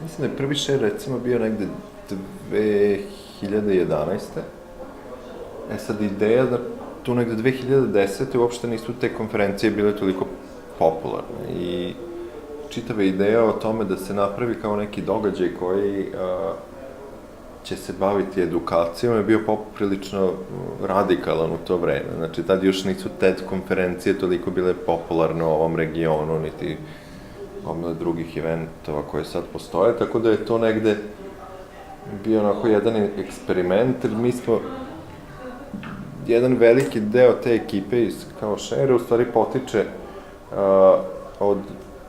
Mislim da je prvi share recimo bio negde 2011. Sad ideja da tu negde 2010. uopšte nisu te konferencije bile toliko popularne i čitava ideja o tome da se napravi kao neki događaj koji će se baviti edukacijom je bio poprilično radikalan u to vreme. Znači, tad još nisu TED konferencije toliko bile popularne u ovom regionu, niti omile drugih eventova koje sad postoje, tako da je to negde bio onako jedan eksperiment, jer mi smo jedan veliki deo te ekipe kao Share u stvari potiče od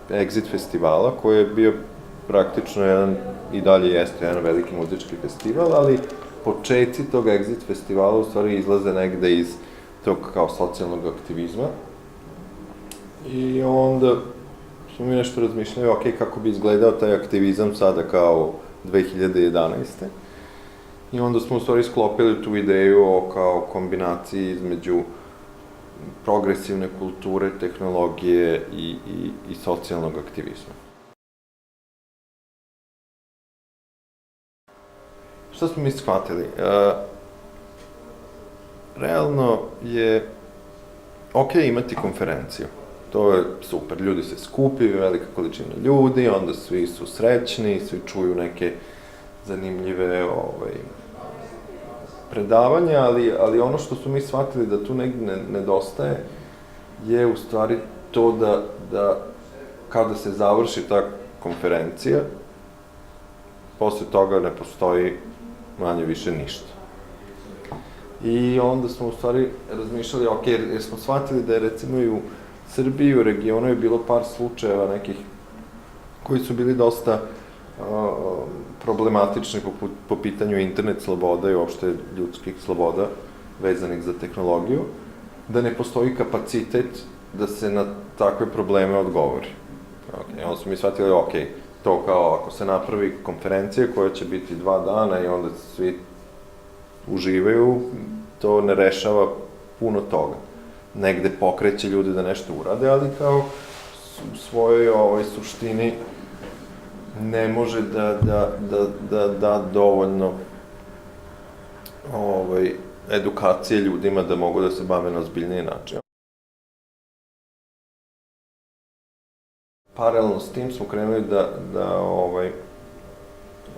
Exit festivala, koji je bio praktično jedan, i dalje jeste jedan veliki muzički festival, ali početci tog Exit festivala u stvari izlaze negde iz tog kao socijalnog aktivizma. I onda smo mi nešto razmišljali, ok, kako bi izgledao taj aktivizam sada kao 2011. I onda smo u stvari sklopili tu ideju o kao kombinaciji između progresivne kulture, tehnologije i socijalnog aktivizma. Šta smo mi shvatili? Realno je ok imati konferenciju. To je super, ljudi se skupi, velika količina ljudi, onda svi su srećni, svi čuju neke zanimljive predavanja, ali ono što su mi shvatili da tu negdje nedostaje je u stvari to da kada se završi ta konferencija, posle toga ne postoji manje više ništa. I onda smo u stvari razmišljali, ok, jer smo shvatili da je recimo i u Srbiji i u regionu je bilo par slučajeva nekih koji su bili dosta problematični po pitanju internet sloboda i uopšte ljudskih sloboda vezanih za tehnologiju, da ne postoji kapacitet da se na takve probleme odgovori. Onda smo mi shvatili, ok, to kao ako se napravi konferencija koja će biti 2 dana i onda svi uživaju, to ne rešava puno toga. Negde pokreće ljude da nešto urade, ali kao u svojoj suštini ne može da dovoljno edukacije ljudima da mogu da se bave na ozbiljniji način. Paralelno s tim smo krenuli da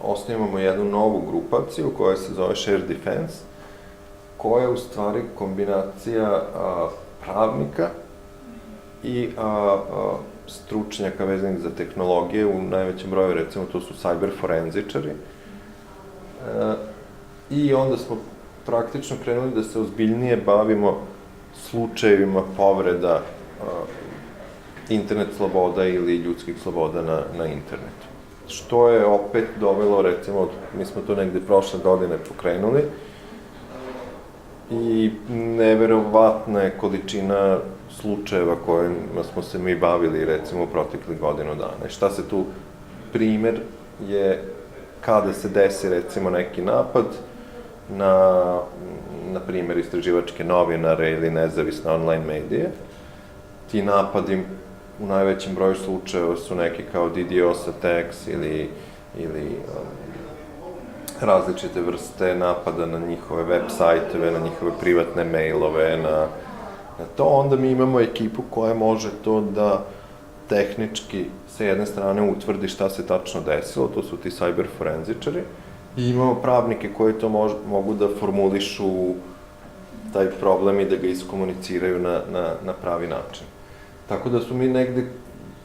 osnivamo jednu novu grupaciju koja se zove Share Defense, koja je u stvari kombinacija pravnika i stručnjaka vezanih za tehnologije, u najvećem broju, recimo, to su cyber forenzičari. I onda smo praktično krenuli da se ozbiljnije bavimo slučajevima povreda internet sloboda ili ljudskih sloboda na internetu. Što je opet dovelo, recimo, mi smo to negde prošle godine pokrenuli, i neverovatna je količina slučajeva kojima smo se mi bavili, recimo, u proteklih godinu dana. Šta se tu, primer je kada se desi, recimo, neki napad na primer, istraživačke novinare ili nezavisne online medije. Ti napadi u najvećem broju slučajeva su neki kao DDoS attacks ili različite vrste napada na njihove web sajtove, na njihove privatne mailove, na to. Onda mi imamo ekipu koja može to da tehnički sa jedne strane utvrdi šta se tačno desilo, to su ti cyber forenzičari, i imamo pravnike koji to mogu da formulišu taj problem i da ga iskomuniciraju na pravi način. Tako da su mi negde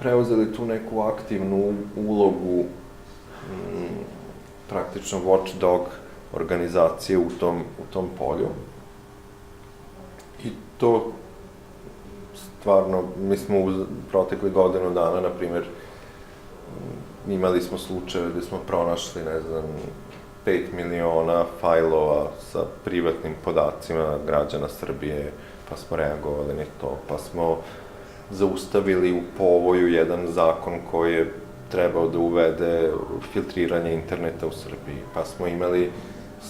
preuzeli tu neku aktivnu ulogu, praktično watchdog organizacije u tom polju. I to stvarno, mi smo u protekli godinu dana, na primer, imali smo slučajeve gde smo pronašli, 5 miliona fajlova sa privatnim podacima građana Srbije, pa smo reagovali na to, pa smo zaustavili u povoju jedan zakon koji je trebao da uvede filtriranje interneta u Srbiji, pa smo imali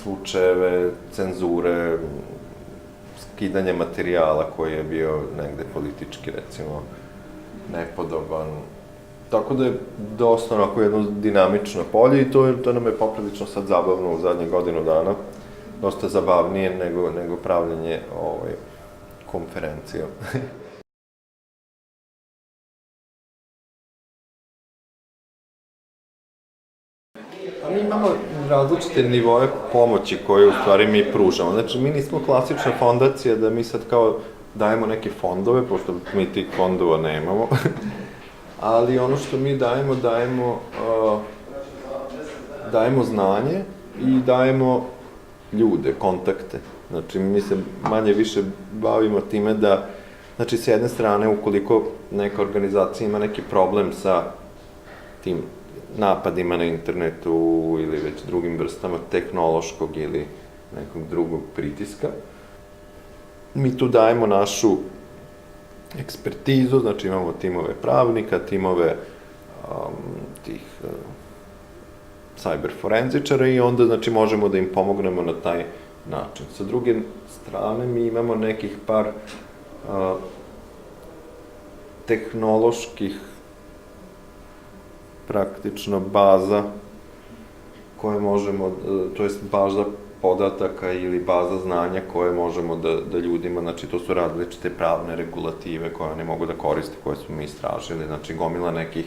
slučajeve cenzure, skidanja materijala koji je bio negde politički, recimo, nepodoban, Tako da je dosta onako jedno dinamično polje i to nam je poprilično sad zabavno u zadnje godinu dana. Dosta zabavnije nego pravljenje konferencija. Mi imamo različite nivoe pomoći koje u stvari mi pružamo. Znači, mi nismo klasična fondacija da mi sad kao dajemo neke fondove, pošto mi tih fondova nemamo. Ali ono što mi dajemo znanje i dajemo ljude, kontakte. Znači, mi se manje više bavimo time da, znači, s jedne strane, ukoliko neka organizacija ima neki problem sa tim napadima na internetu ili već drugim vrstama tehnološkog ili nekog drugog pritiska, mi tu dajemo našu ekspertizu, znači imamo timove pravnika, timove tih cyber forenzičara i onda, znači, možemo da im pomognemo na taj način. Sa druge strane, mi imamo nekih par tehnoloških praktično baza koje možemo, to jest baza podataka ili baza znanja koje možemo da ljudima, znači to su različite pravne regulative koje oni mogu da koriste, koje smo mi istražili, znači gomila nekih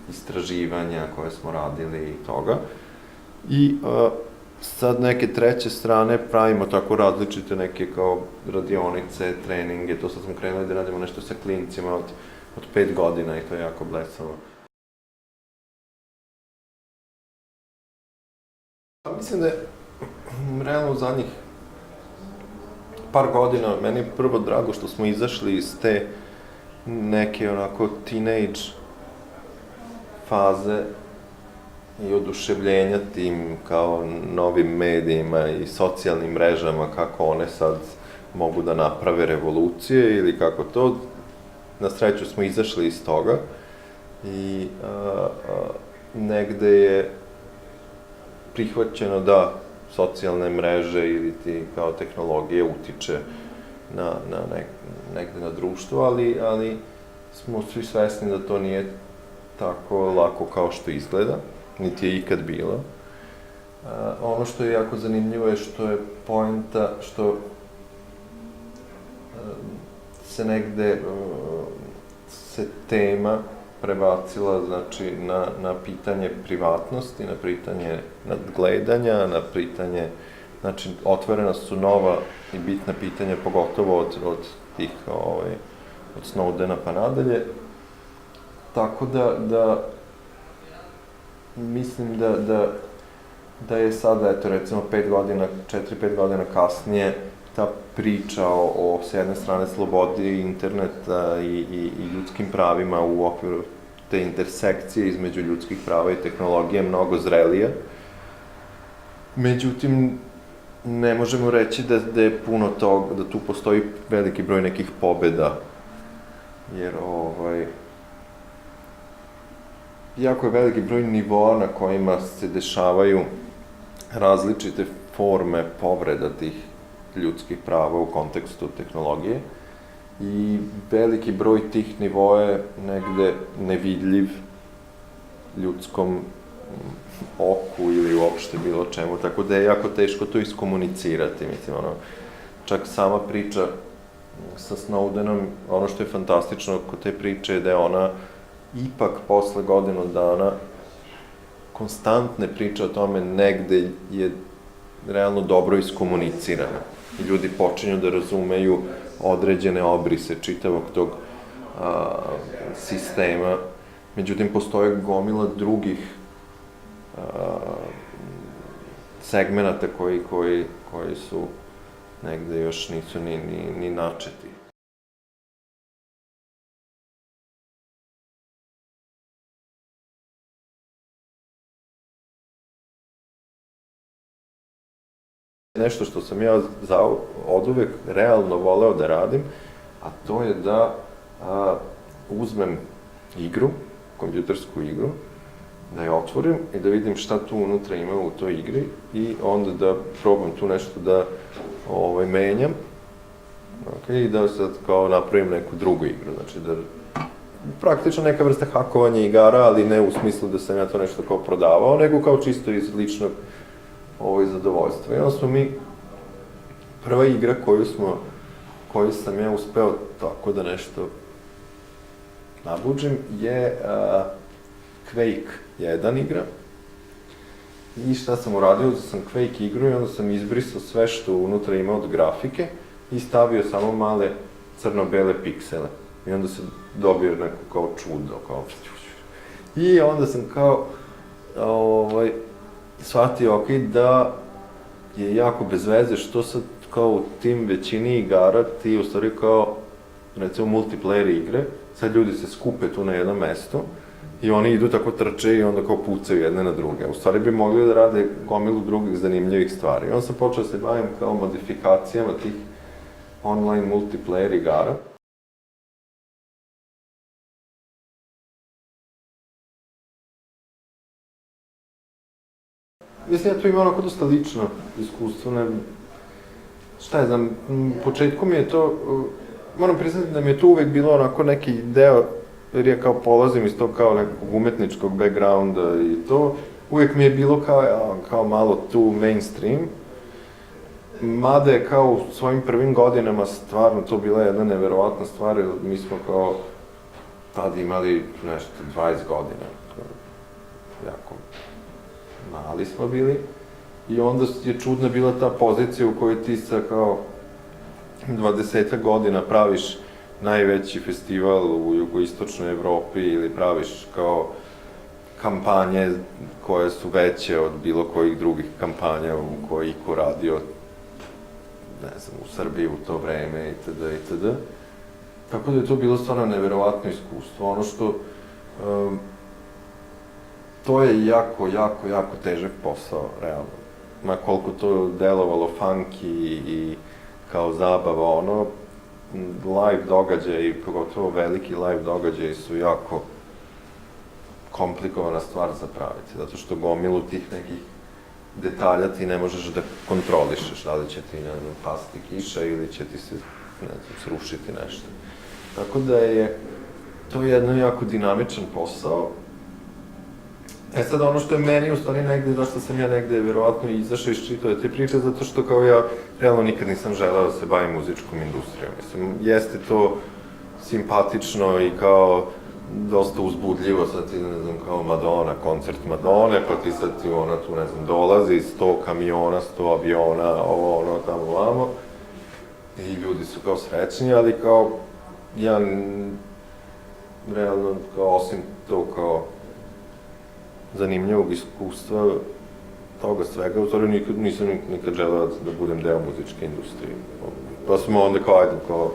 istraživanja koje smo radili i toga. I sad neke treće strane pravimo tako različite neke kao radionice, treninge, to sad smo krenuli da radimo nešto sa klincima od 5 godina i to je jako blesavo. Pa mislim da je realno u zadnjih par godina meni je prvo drago što smo izašli iz te neke onako teenage faze i oduševljenja tim kao novim medijima i socijalnim mrežama, kako one sad mogu da naprave revolucije ili kako to. Na sreću smo izašli iz toga i negde je prihvaćeno da socijalne mreže ili ti kao tehnologije utiče negde na društvo, ali smo svi svesni da to nije tako lako kao što izgleda, niti je ikad bilo. Ono što je jako zanimljivo je što je poenta, što se negde se tema prebacila, znači, na pitanje privatnosti, na pitanje nadgledanja, na pitanje, znači, otvorena su nova i bitna pitanja, pogotovo od tih, od Snowdena pa nadalje. Tako da mislim da je sada, eto, recimo 4-5 godina kasnije, ta priča s jedne strane slobodi interneta i ljudskim pravima u okviru te intersekcije između ljudskih prava i tehnologije mnogo zrelija. Međutim, ne možemo reći da je puno toga, da tu postoji veliki broj nekih pobeda, jer jako je veliki broj nivoa na kojima se dešavaju različite forme povreda tih ljudskih prava u kontekstu tehnologije i veliki broj tih nivoa je negde nevidljiv ljudskom oku ili uopšte bilo čemu, tako da je jako teško to iskomunicirati, mislim, čak sama priča sa Snowdenom, ono što je fantastično kod te priče je da je ona ipak posle godinu dana konstantne priče o tome negde je realno dobro iskomunicirana. I ljudi počinju da razumeju određene obrise čitavog tog sistema. Međutim, postoje gomila drugih segmenata koji su negde još nisu ni načeti. Nešto što sam ja oduvek realno voleo da radim, a to je da uzmem igru, kompjutersku igru, da je otvorim i da vidim šta tu unutra ima u toj igri i onda da probam tu nešto da menjam i da sad kao napravim neku drugu igru, znači da praktično neka vrsta hakovanja igara, ali ne u smislu da sam ja to nešto kao prodavao, nego kao čisto iz ličnog zadovoljstva. I onda smo mi, prva igra koju sam ja uspeo tako da nešto nabuđim je Quake 1 igra. I šta sam uradio, da sam Quake igru i onda sam izbrisao sve što unutra ima od grafike i stavio samo male crno-bele piksele. I onda se dobio neko kao čudo, kao... I onda sam kao shvatio, ok, da je jako bez veze što sad kao u tim većini igara ti u stvari kao, recimo, multiplayer igre, sad ljudi se skupe tu na jedno mesto i oni idu tako trče i onda kao pucaju jedne na druge. U stvari bi mogli da rade gomilu drugih zanimljivih stvari. I onda sam počeo da se bavim kao modifikacijama tih online multiplayer igara. Mislim, ja tu imam onako dosta lično iskustvo, šta je znam, u početku mi je to, moram priznati da mi je to uvek bilo onako neki deo, jer ja kao polazim iz tog kao nekog umetničkog backgrounda i to, uvek mi je bilo kao malo tu mainstream, mada je kao u svojim prvim godinama stvarno to bila jedna neverovatna stvar, jer mi smo kao tad imali nešto 20 godina, jako mali smo bili, i onda je čudna bila ta pozicija u kojoj ti sa kao 20 godina praviš najveći festival u jugoistočnoj Evropi ili praviš kao kampanje koje su veće od bilo kojih drugih kampanja u koje iko radio, ne znam, u Srbiji u to vreme itd. itd. Tako da je to bilo stvarno neverovatno iskustvo. Ono što to je jako, jako, jako težak posao, realno. Ma koliko to delovalo funky i kao zabava, ono, live događaji, pogotovo veliki live događaji su jako komplikovana stvar za praviti, zato što gomilu tih nekih detalja ti ne možeš da kontrolišeš, da li će ti, ne znam, pasti kiša ili će ti se, ne znam, srušiti nešto. Tako da je to jedan jako dinamičan posao. E sad, ono što je meni, u stvari, negde, zašto sam ja negde, verovatno, izašao iz čitave te priče, zato što kao ja, realno, nikad nisam želeo da se bavim muzičkom industrijom. Mislim, jeste to simpatično i kao dosta uzbudljivo, sad ti, ne znam, kao Madonna, koncert Madone, pa ti sad ti ona tu, ne znam, dolazi, 100 kamiona, 100 aviona, ovo, ono, tamo, vamo, i ljudi su kao srećni, ali kao, ja, realno, kao, osim to, kao, zanimljivog iskustva toga svega, u stvari nisam nikad želeo da budem deo muzičke industrije. Pa smo onda kao, ajde, kao,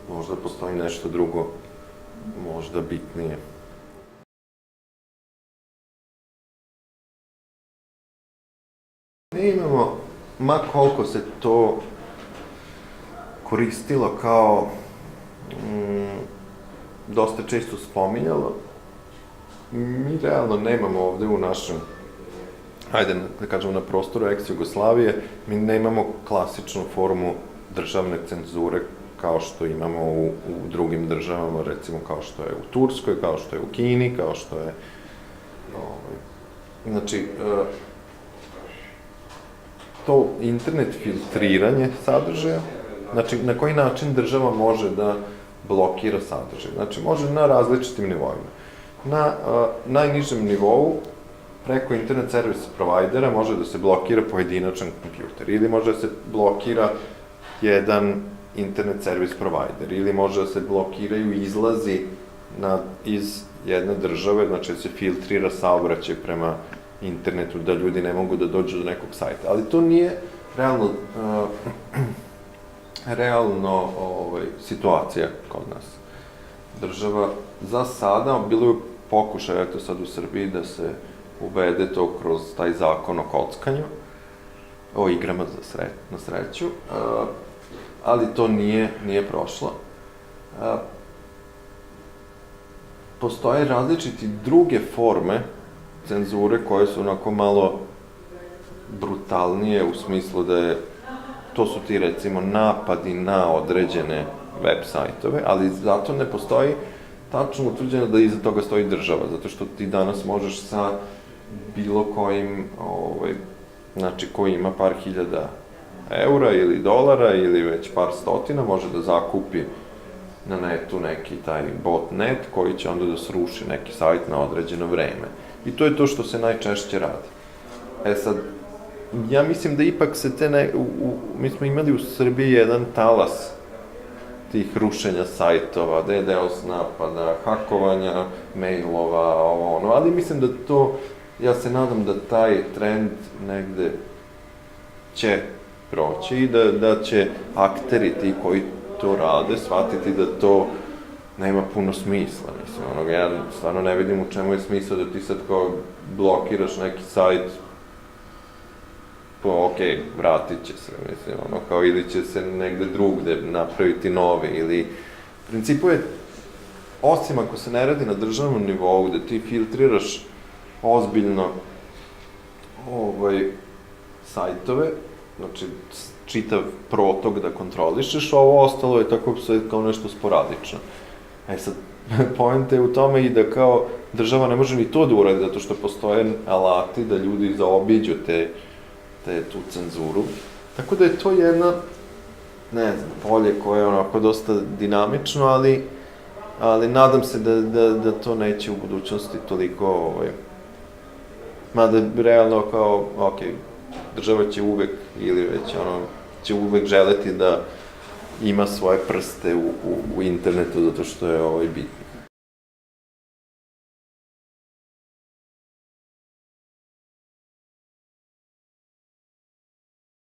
možda postoji nešto drugo, možda bitnije. Mi imamo, ma koliko se to koristilo kao, dosta često spominjalo, mi realno nemamo ovde u našem, ajde da kažemo na prostoru ex-Jugoslavije, mi nemamo klasičnu formu državne cenzure kao što imamo u drugim državama, recimo kao što je u Turskoj, kao što je u Kini, kao što je... Znači, to internet filtriranje sadržaja, znači na koji način država može da blokira sadržaj, znači može na različitim nivoima. Na najnižem nivou, preko internet servis provajdera, može da se blokira pojedinačan kompjuter, ili može da se blokira jedan internet servis provajder, ili može da se blokiraju izlazi iz jedne države, znači da se filtrira saobraćaj prema internetu, da ljudi ne mogu da dođu do nekog sajta. Ali to nije realno situacija kod nas. Država za sada, bilo je pokušaj, eto sad u Srbiji, da se uvede to kroz taj zakon o kockanju, o igrama na sreću, ali to nije prošlo. Postoje različiti druge forme cenzure koje su onako malo brutalnije u smislu da je, to su ti recimo napadi na određene web sajtove, ali zato ne postoji tačno utvrđeno da iza toga stoji država, zato što ti danas možeš sa bilo kojim, znači koji ima par hiljada eura ili dolara ili već par stotina, može da zakupi na netu neki taj botnet koji će onda da sruši neki sajt na određeno vreme. I to je to što se najčešće radi. Sad, ja mislim da ipak se mi smo imali u Srbiji jedan talas tih rušenja sajtova, DDoS napada, hakovanja mailova, ali mislim da ja se nadam da taj trend negde će proći i da će akteri ti koji to rade shvatiti da to nema puno smisla, mislim, ja stvarno ne vidim u čemu je smisla da ti sad kao blokiraš neki sajt, okej, vratit će se, mislim, kao ili će se negde drugde napraviti novi, ili, u principu je, osim ako se ne radi na državnom nivou, da ti filtriraš ozbiljno sajtove, znači, čitav protok da kontrolišeš, a ovo ostalo je tako sve kao nešto sporadično. Sad, poenta je u tome i da kao država ne može ni to da uradi, zato što postoje alati da ljudi zaobiđu tu cenzuru. Tako da je to jedna, ne znam, polje koje je onako dosta dinamično, ali nadam se da to neće u budućnosti toliko, mada realno kao, okej, država će uvek, ili već će uvek želeti da ima svoje prste u internetu, zato što je bitno.